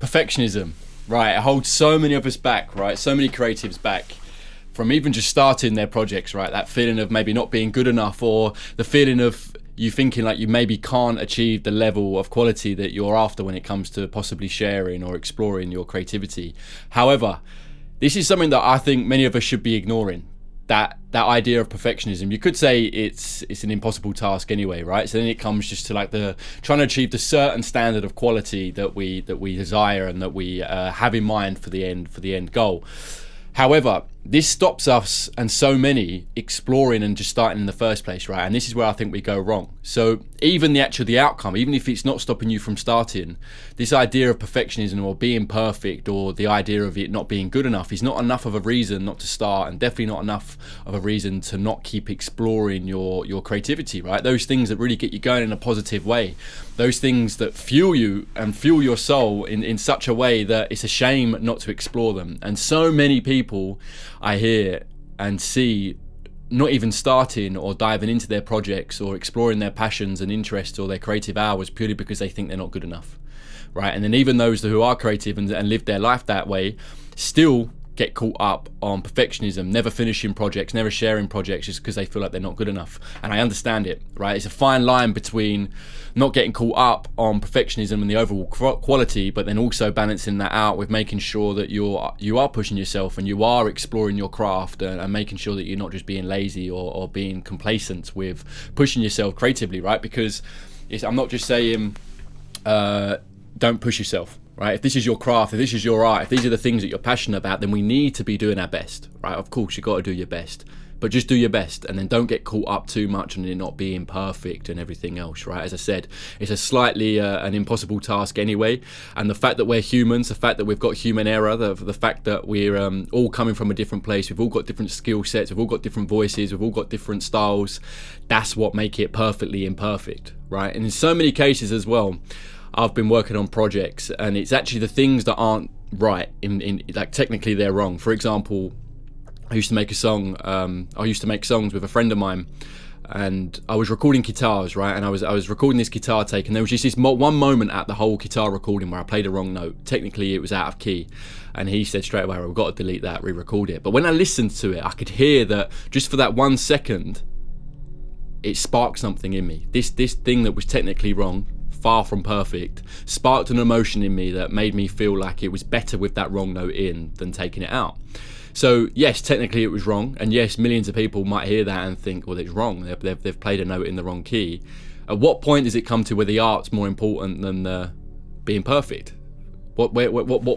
Perfectionism, right? It holds so many of us back, right? So many creatives back from even just starting their projects, right? That feeling of maybe not being good enough, or the feeling of you thinking like you maybe can't achieve the level of quality that you're after when it comes to possibly sharing or exploring your creativity. However, this is something that I think many of us should be ignoring. That idea of perfectionism, you could say it's an impossible task anyway, right? So then it comes just to like the trying to achieve the certain standard of quality that we desire and that we have in mind for the end goal. However, this stops us and so many exploring and just starting in the first place, right? And this is where I think we go wrong. So even the outcome, even if it's not stopping you from starting, this idea of perfectionism or being perfect, or the idea of it not being good enough, is not enough of a reason not to start, and definitely not enough of a reason to not keep exploring your creativity, right? Those things that really get you going in a positive way, those things that fuel you and fuel your soul in such a way that it's a shame not to explore them. And so many people I hear and see not even starting or diving into their projects or exploring their passions and interests or their creative hours purely because they think they're not good enough, right? And then even those who are creative and live their life that way still get caught up on perfectionism, never finishing projects, never sharing projects just because they feel like they're not good enough. And I understand it, right? It's a fine line between not getting caught up on perfectionism and the overall quality, but then also balancing that out with making sure that you are pushing yourself and you are exploring your craft, and making sure that you're not just being lazy or being complacent with pushing yourself creatively, right? Because I'm not just saying don't push yourself, right? If this is your craft, if this is your art, if these are the things that you're passionate about, then we need to be doing our best, right? Of course, you got to do your best, but just do your best, and then don't get caught up too much on it not being perfect and everything else, right? As I said, it's a slightly an impossible task anyway, and the fact that we're humans, the fact that we've got human error, the fact that we're all coming from a different place, we've all got different skill sets, we've all got different voices, we've all got different styles, that's what make it perfectly imperfect, right? And in so many cases as well, I've been working on projects and it's actually the things that aren't right in like technically they're wrong. For example, I used to make songs with a friend of mine, and I was recording guitars, right? And I was recording this guitar take, and there was just this one moment at the whole guitar recording where I played a wrong note. Technically it was out of key, and he said straight away, we've got to delete that, re-record it. But when I listened to it, I could hear that just for that 1 second it sparked something in me. This thing that was technically wrong, far from perfect, sparked an emotion in me that made me feel like it was better with that wrong note in than taking it out. So yes, technically it was wrong, and yes, millions of people might hear that and think, well, it's wrong, they've played a note in the wrong key. At what point does it come to where the art's more important than being perfect? What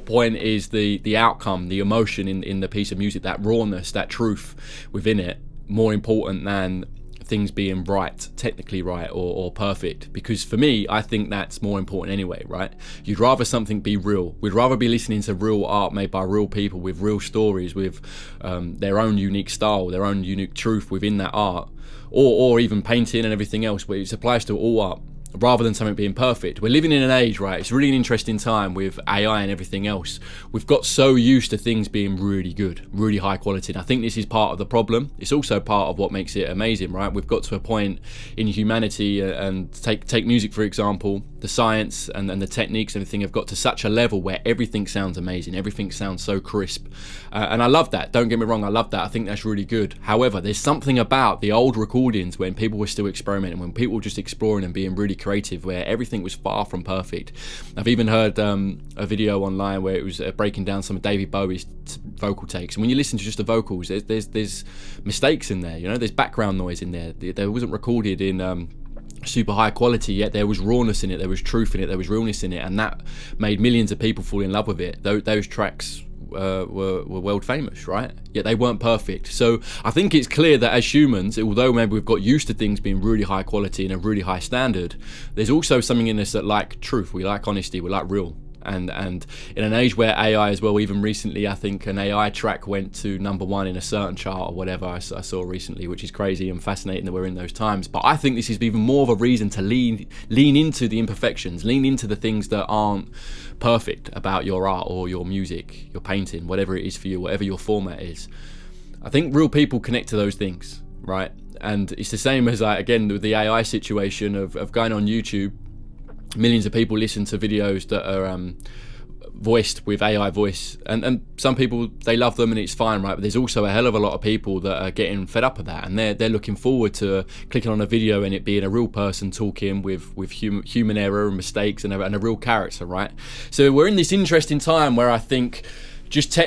point is the outcome, the emotion in the piece of music, that rawness, that truth within it, more important than things being right, technically right, or perfect? Because for me, I think that's more important anyway, right? You'd rather something be real. We'd rather be listening to real art made by real people with real stories, with their own unique style, their own unique truth within that art, or even painting and everything else, where it applies to all art, rather than something being perfect. We're living in an age, right? It's really an interesting time with AI and everything else. We've got so used to things being really good, really high quality. And I think this is part of the problem. It's also part of what makes it amazing, right? We've got to a point in humanity, and take music, for example, the science and the techniques and everything have got to such a level where everything sounds amazing. Everything sounds so crisp. And I love that. Don't get me wrong. I love that. I think that's really good. However, there's something about the old recordings when people were still experimenting, when people were just exploring and being really creative, where everything was far from perfect. I've even heard a video online where it was breaking down some of David Bowie's vocal takes, and when you listen to just the vocals, there's mistakes in there, you know, there's background noise in there. There wasn't recorded in super high quality, yet there was rawness in it, there was truth in it, there was realness in it, and that made millions of people fall in love with it. Those tracks were world famous, right? Yet they weren't perfect. So I think it's clear that as humans, although maybe we've got used to things being really high quality and a really high standard, there's also something in us that like truth, we like honesty, we like real. And in an age where AI as well, even recently I think an AI track went to #1 in a certain chart or whatever I saw recently, which is crazy and fascinating that we're in those times. But I think this is even more of a reason to lean into the imperfections, lean into the things that aren't perfect about your art or your music, your painting, whatever it is for you, whatever your format is. I think real people connect to those things, right? And it's the same as again with the AI situation of going on YouTube. Millions of people listen to videos that are voiced with AI voice, and some people, they love them and it's fine, right? But there's also a hell of a lot of people that are getting fed up of that, and they're looking forward to clicking on a video and it being a real person talking with human error and mistakes and a real character, right? So we're in this interesting time where I think just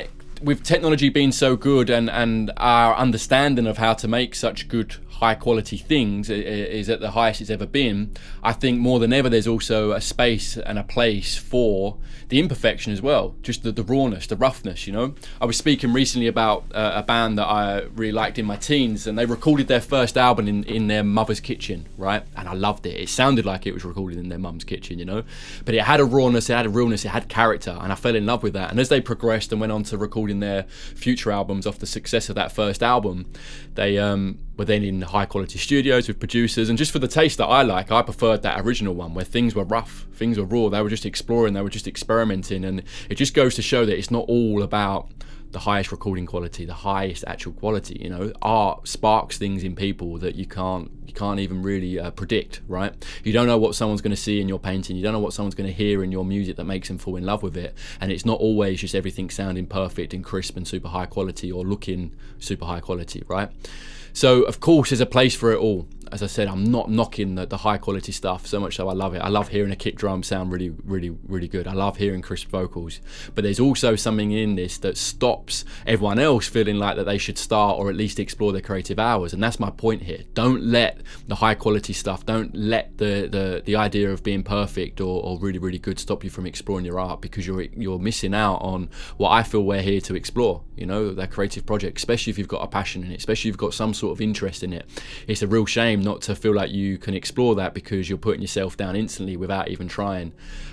with technology being so good and our understanding of how to make such good high quality things is at the highest it's ever been. I think more than ever there's also a space and a place for the imperfection as well, just the rawness, the roughness, you know. I was speaking recently about a band that I really liked in my teens, and they recorded their first album in their mother's kitchen, right? And I loved it. It sounded like it was recorded in their mum's kitchen, you know, but it had a rawness, it had a realness, it had character, and I fell in love with that. And as they progressed and went on to recording their future albums off the success of that first album, they were then in high quality studios with producers, and just for the taste that I like, I preferred that original one where things were rough, things were raw, they were just exploring, they were just experimenting. And it just goes to show that it's not all about the highest recording quality, the highest actual quality, you know. Art sparks things in people that you can't even really predict, right? You don't know what someone's going to see in your painting, you don't know what someone's going to hear in your music that makes them fall in love with it. And it's not always just everything sounding perfect and crisp and super high quality or looking super high quality, right? So of course there's a place for it all. As I said, I'm not knocking the high quality stuff so much, so I love it. I love hearing a kick drum sound really, really, really good. I love hearing crisp vocals. But there's also something in this that stops everyone else feeling like that they should start or at least explore their creative hours. And that's my point here. Don't let the high quality stuff, don't let the idea of being perfect or really, really good stop you from exploring your art, because you're missing out on what I feel we're here to explore, you know, that creative project, especially if you've got a passion in it, especially if you've got some sort of interest in it. It's a real shame not to feel like you can explore that because you're putting yourself down instantly without even trying,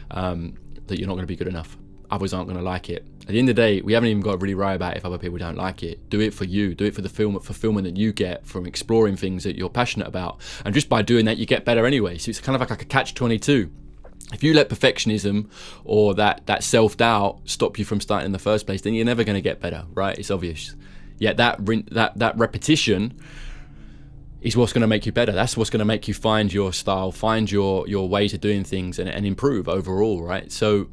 that you're not going to be good enough. Others aren't going to like it. At the end of the day, we haven't even got to really worry about if other people don't like it. Do it for you. Do it for the fulfillment that you get from exploring things that you're passionate about. And just by doing that, you get better anyway. So it's kind of like a catch-22. If you let perfectionism or that self-doubt stop you from starting in the first place, then you're never going to get better, right? It's obvious. Yet that repetition is what's going to make you better. That's what's going to make you find your style, find your ways of doing things, and improve overall, right? So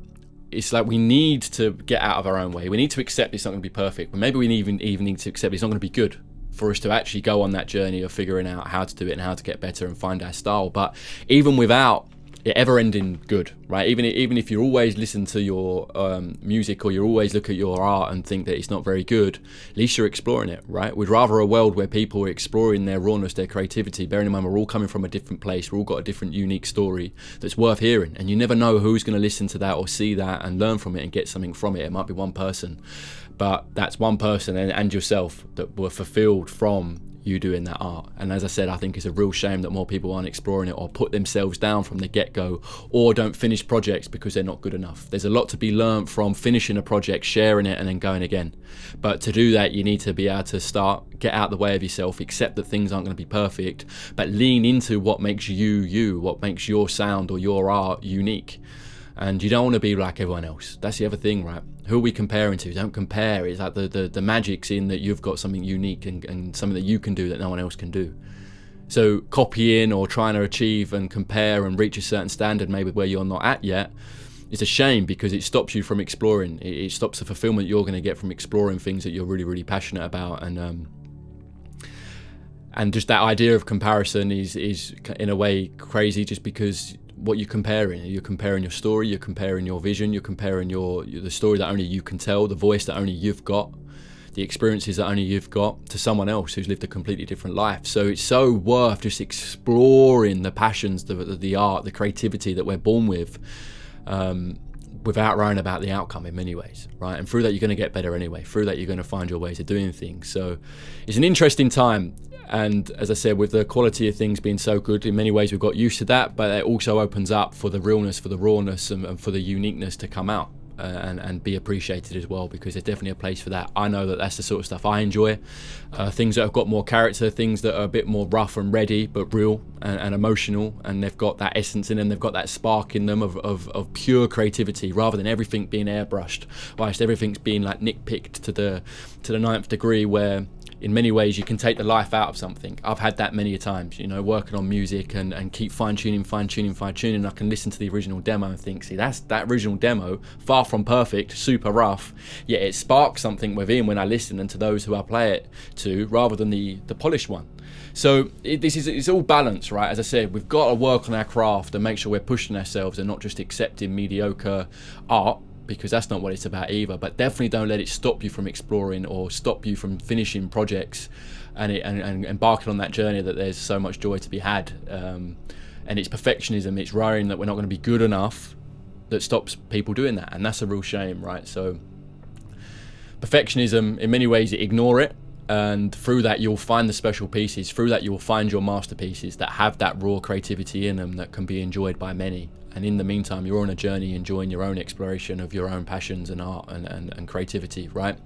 it's like we need to get out of our own way. We need to accept it's not going to be perfect, but maybe we even need to accept it's not going to be good for us to actually go on that journey of figuring out how to do it and how to get better and find our style. But even without it ever ending good, right? Even if you always listen to your music, or you always look at your art and think that it's not very good, at least you're exploring it, right? We'd rather a world where people are exploring their rawness, their creativity, bearing in mind we're all coming from a different place, we're all got a different unique story that's worth hearing, and you never know who's going to listen to that or see that and learn from it and get something from it. It might be one person, but that's one person and yourself that were fulfilled from you doing that art. And as I said, I think it's a real shame that more people aren't exploring it, or put themselves down from the get-go, or don't finish projects because they're not good enough. There's a lot to be learned from finishing a project, sharing it, and then going again. But to do that, you need to be able to start, get out the way of yourself, accept that things aren't going to be perfect, but lean into what makes you, what makes your sound or your art unique. And you don't want to be like everyone else. That's the other thing, right? Who are we comparing to? Don't compare. It's like the magic's in that you've got something unique and something that you can do that no one else can do. So copying or trying to achieve and compare and reach a certain standard maybe where you're not at yet, it's a shame, because it stops you from exploring. It stops the fulfillment you're going to get from exploring things that you're really, really passionate about. And just that idea of comparison is in a way crazy, just because what you're comparing your story, you're comparing your vision, you're comparing the story that only you can tell, the voice that only you've got, the experiences that only you've got, to someone else who's lived a completely different life. So it's so worth just exploring the passions, the art, the creativity that we're born with, without worrying about the outcome in many ways, right? And through that, you're going to get better anyway. Through that, you're going to find your ways of doing things. So it's an interesting time. And as I said, with the quality of things being so good, in many ways we've got used to that, but it also opens up for the realness, for the rawness, and for the uniqueness to come out and be appreciated as well, because there's definitely a place for that. I know that that's the sort of stuff I enjoy. Things that have got more character, things that are a bit more rough and ready, but real and emotional, and they've got that essence in them, they've got that spark in them of pure creativity, rather than everything being airbrushed, whilst everything's being like nitpicked to the ninth degree, where in many ways you can take the life out of something. I've had that many times, you know, working on music and keep fine-tuning. I can listen to the original demo and think, see, that original demo, far from perfect, super rough, yet it sparks something within when I listen, and to those who I play it to, rather than the polished one. So it's all balance, right? As I said, we've got to work on our craft and make sure we're pushing ourselves and not just accepting mediocre art, because that's not what it's about either. But definitely don't let it stop you from exploring or stop you from finishing projects and embarking on that journey that there's so much joy to be had. And it's perfectionism, it's worrying that we're not going to be good enough that stops people doing that, and that's a real shame, right? So perfectionism, in many ways, ignore it. And through that you'll find the special pieces, through that you'll find your masterpieces that have that raw creativity in them that can be enjoyed by many. And in the meantime, you're on a journey enjoying your own exploration of your own passions and art and creativity, right?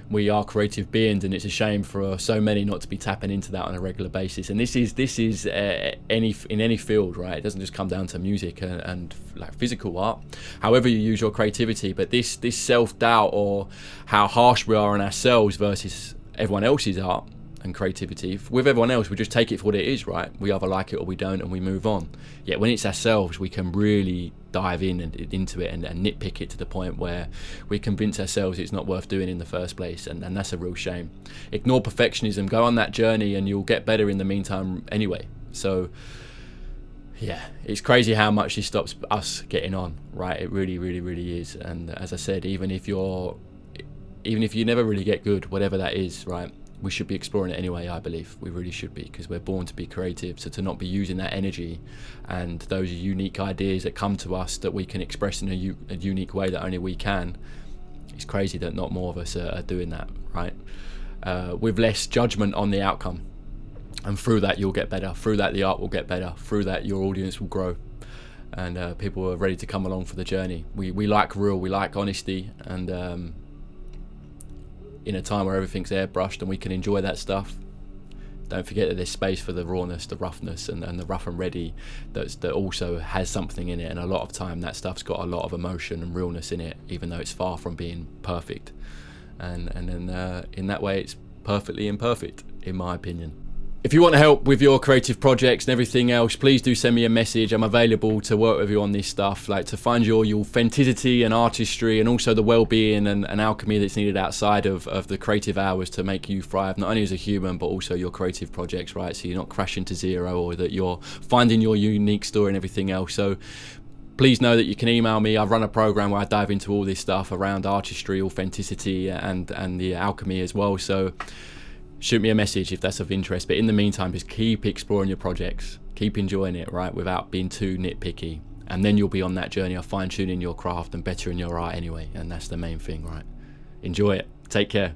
We are creative beings, and it's a shame for so many not to be tapping into that on a regular basis. And this is in any field, right? It doesn't just come down to music and like physical art, however you use your creativity. But this self-doubt, or how harsh we are on ourselves versus everyone else's art and creativity. With everyone else, we just take it for what it is, right? We either like it or we don't, and we move on. Yet when it's ourselves, we can really dive into it and nitpick it to the point where we convince ourselves it's not worth doing in the first place, and that's a real shame. Ignore perfectionism, go on that journey, and you'll get better in the meantime anyway. So yeah, it's crazy how much this stops us getting on, right? It really, really, really is. And as I said, even if you never really get good, whatever that is, right, we should be exploring it anyway. I believe we really should be, because we're born to be creative. So to not be using that energy and those unique ideas that come to us that we can express in a unique way that only we can, it's crazy that not more of us are doing that, right? With less judgment on the outcome, and through that you'll get better, through that the art will get better, through that your audience will grow, and people are ready to come along for the journey. We like real, we like honesty, and in a time where everything's airbrushed and we can enjoy that stuff, don't forget that there's space for the rawness, the roughness, and the rough and ready that also has something in it. And a lot of time that stuff's got a lot of emotion and realness in it, even though it's far from being perfect. And then in that way it's perfectly imperfect, in my opinion. If you want help with your creative projects and everything else, please do send me a message. I'm available to work with you on this stuff, like to find your authenticity and artistry, and also the well-being and alchemy that's needed outside of the creative hours to make you thrive, not only as a human, but also your creative projects, right? So you're not crashing to zero, or that you're finding your unique story and everything else. So please know that you can email me. I run a program where I dive into all this stuff around artistry, authenticity, and the alchemy as well. So shoot me a message if that's of interest. But in the meantime, just keep exploring your projects, keep enjoying it, right, without being too nitpicky, and then you'll be on that journey of fine-tuning your craft and bettering your art anyway, and that's the main thing, right? Enjoy it. Take care.